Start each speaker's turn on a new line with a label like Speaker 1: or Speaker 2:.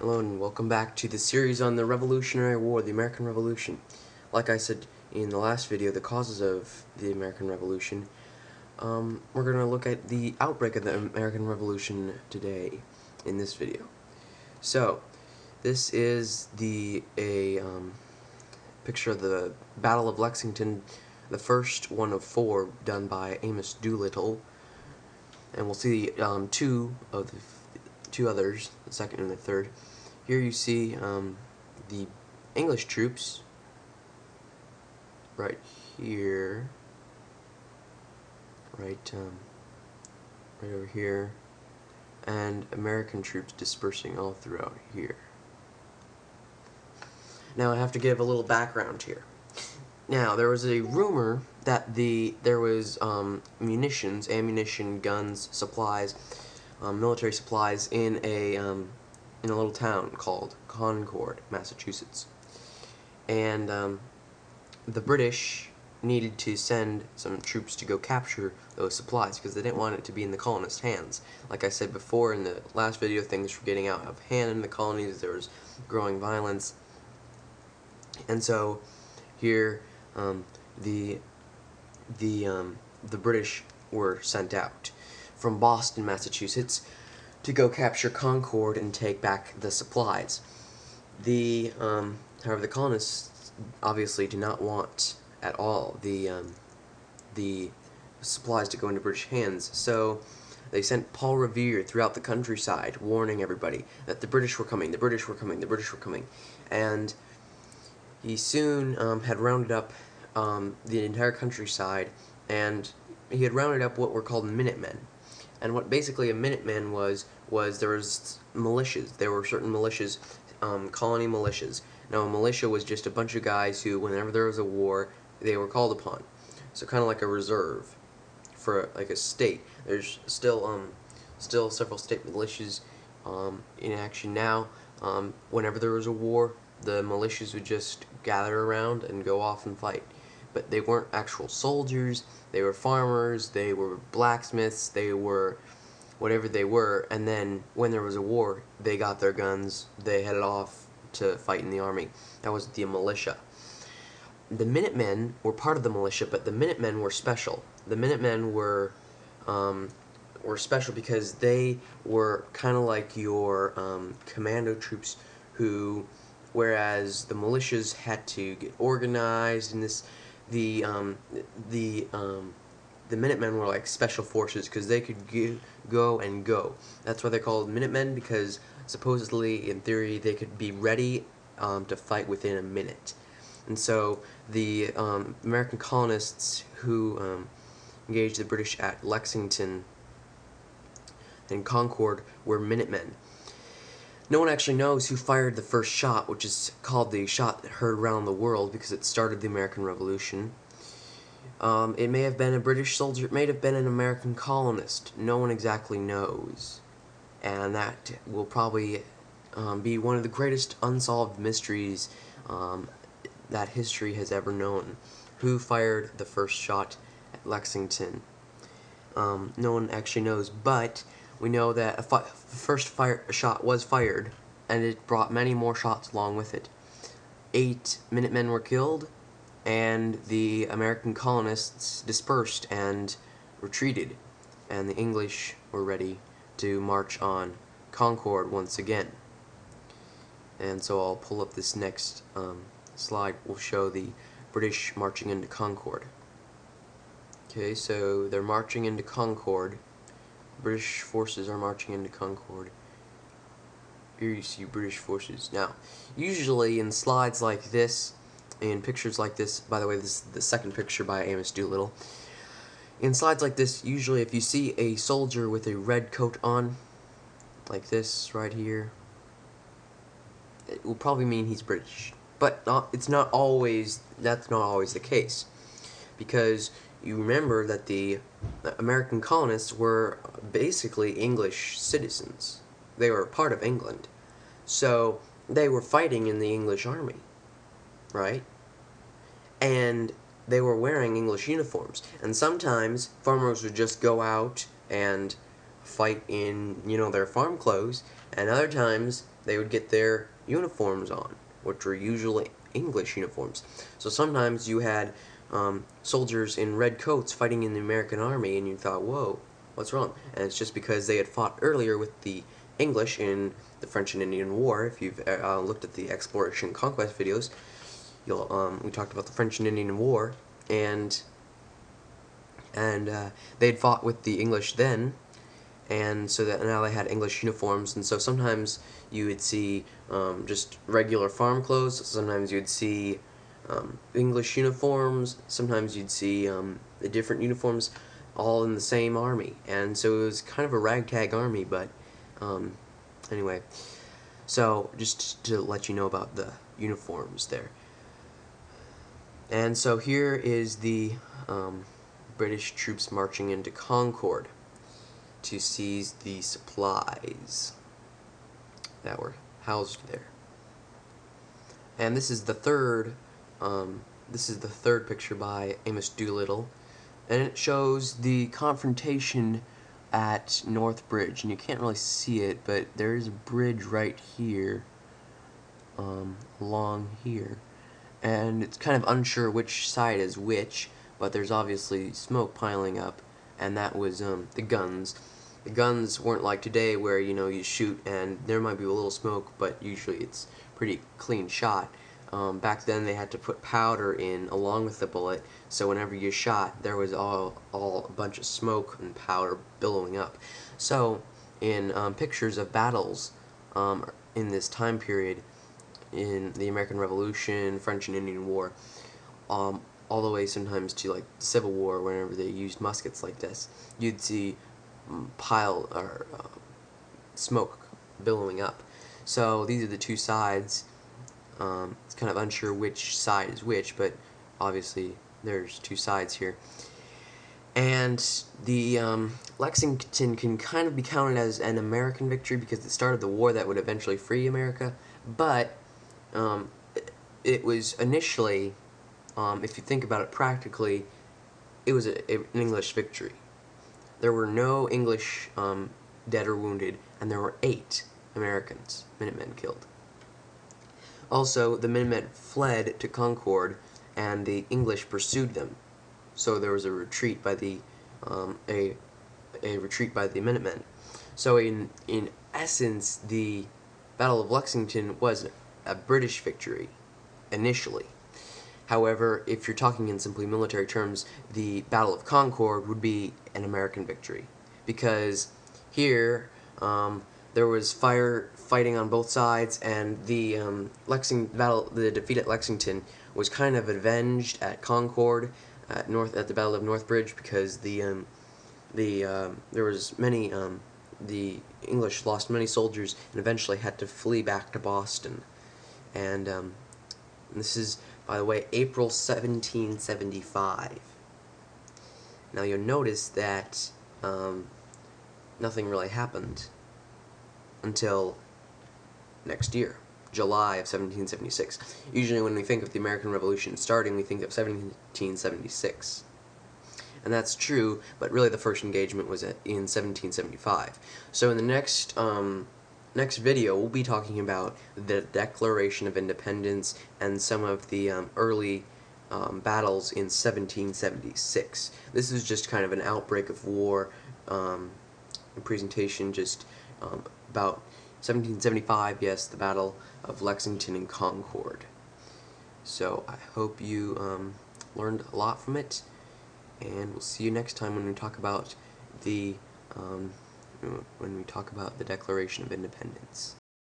Speaker 1: Hello and welcome back to the series on the Revolutionary War, the American Revolution. Like I said in the last video, the causes of the American Revolution, we're going to look at the outbreak of the American Revolution today in this video. So, this is a picture of the Battle of Lexington, the first one of four done by Amos Doolittle, and we'll see two others, the second and the third. Here you see the English troops right here, right over here, and American troops dispersing all throughout here. Now I have to give a little background here. Now there was a rumor that there was munitions, ammunition, guns, supplies, military supplies in a little town called Concord, Massachusetts, and the British needed to send some troops to go capture those supplies because they didn't want it to be in the colonists' hands. Like I said before in the last video, things were getting out of hand in the colonies. There was growing violence, and so here the British were sent out from Boston, Massachusetts, to go capture Concord and take back the supplies. However, the colonists obviously do not want at all the supplies to go into British hands, so they sent Paul Revere throughout the countryside, warning everybody that the British were coming, the British were coming, the British were coming, and he soon had rounded up the entire countryside, and he had rounded up what were called Minutemen. And what basically a Minuteman was there was militias. There were certain militias, colony militias. Now a militia was just a bunch of guys who, whenever there was a war, they were called upon. So kind of like a reserve for like a state. There's still several state militias in action now. Whenever there was a war, the militias would just gather around and go off and fight. But they weren't actual soldiers, they were farmers, they were blacksmiths, they were whatever they were, and then when there was a war, they got their guns, they headed off to fight in the army. That was the militia. The Minutemen were part of the militia, but the Minutemen were special. The Minutemen were special because they were kind of like your commando troops who, whereas the militias had to get organized, and the Minutemen were like special forces because they could go and go. That's why they're called Minutemen, because supposedly, in theory, they could be ready to fight within a minute. And so the American colonists who engaged the British at Lexington and Concord were Minutemen. No one actually knows who fired the first shot, which is called the shot that heard around the world because it started the American Revolution. It may have been a British soldier, it may have been an American colonist. No one exactly knows. And that will probably be one of the greatest unsolved mysteries that history has ever known. Who fired the first shot at Lexington? No one actually knows, but we know that the first shot was fired, and it brought many more shots along with it. 8 Minutemen were killed, and the American colonists dispersed and retreated, and the English were ready to march on Concord once again. And so I'll pull up this next slide. Will show the British marching into Concord. Okay, so they're marching into Concord. British forces are marching into Concord. Here you see British forces. Now, usually in slides like this, in pictures like this, by the way, this is the second picture by Amos Doolittle. In slides like this, usually if you see a soldier with a red coat on, like this right here, it will probably mean he's British. But that's not always the case, because you remember that the American colonists were basically English citizens. They were part of England. So they were fighting in the English army, right? And they were wearing English uniforms. And sometimes farmers would just go out and fight in, their farm clothes, and other times they would get their uniforms on, which were usually English uniforms. So sometimes you had soldiers in red coats fighting in the American Army, and you thought, whoa, what's wrong? And it's just because they had fought earlier with the English in the French and Indian War. If you've looked at the exploration and conquest videos, we talked about the French and Indian War, and they had fought with the English then, and so that now they had English uniforms. And so sometimes you would see just regular farm clothes, sometimes you would see English uniforms, sometimes you'd see the different uniforms all in the same army. And so it was kind of a ragtag army, but anyway, so just to let you know about the uniforms there. And so here is the British troops marching into Concord to seize the supplies that were housed there. And this is the third picture by Amos Doolittle, and it shows the confrontation at North Bridge. And you can't really see it, but there is a bridge right here, along here, and it's kind of unsure which side is which, but there's obviously smoke piling up, and that was the guns. The guns weren't like today where, you know, you shoot and there might be a little smoke, but usually it's pretty clean shot. Back then they had to put powder in along with the bullet, so whenever you shot there was all a bunch of smoke and powder billowing up. So in pictures of battles in this time period, in the American Revolution, French and Indian War, all the way sometimes to like the Civil War, whenever they used muskets like this, you'd see smoke billowing up. So these are the two sides. It's kind of unsure which side is which, but obviously there's two sides here. And the Lexington can kind of be counted as an American victory because it started the war that would eventually free America, but it was initially, if you think about it practically, it was an English victory. There were no English dead or wounded, and there were 8 Americans, Minutemen, killed. Also, the Minutemen fled to Concord, and the English pursued them. So there was a retreat by the Minutemen. So in essence, the Battle of Lexington was a British victory initially. However, if you're talking in simply military terms, the Battle of Concord would be an American victory, because here there was fighting on both sides, and the the defeat at Lexington was kind of avenged at Concord, at the Battle of North Bridge, because there was many the English lost many soldiers and eventually had to flee back to Boston. And this is, by the way, April 1775. Now you'll notice that nothing really happened until next year, July of 1776. Usually when we think of the American Revolution starting, we think of 1776. And that's true, but really the first engagement was in 1775. So in the next video, we'll be talking about the Declaration of Independence and some of the early battles in 1776. This is just kind of an outbreak of war presentation, just about 1775, yes, the Battle of Lexington and Concord. So I hope you learned a lot from it, and we'll see you next time when we talk about the Declaration of Independence.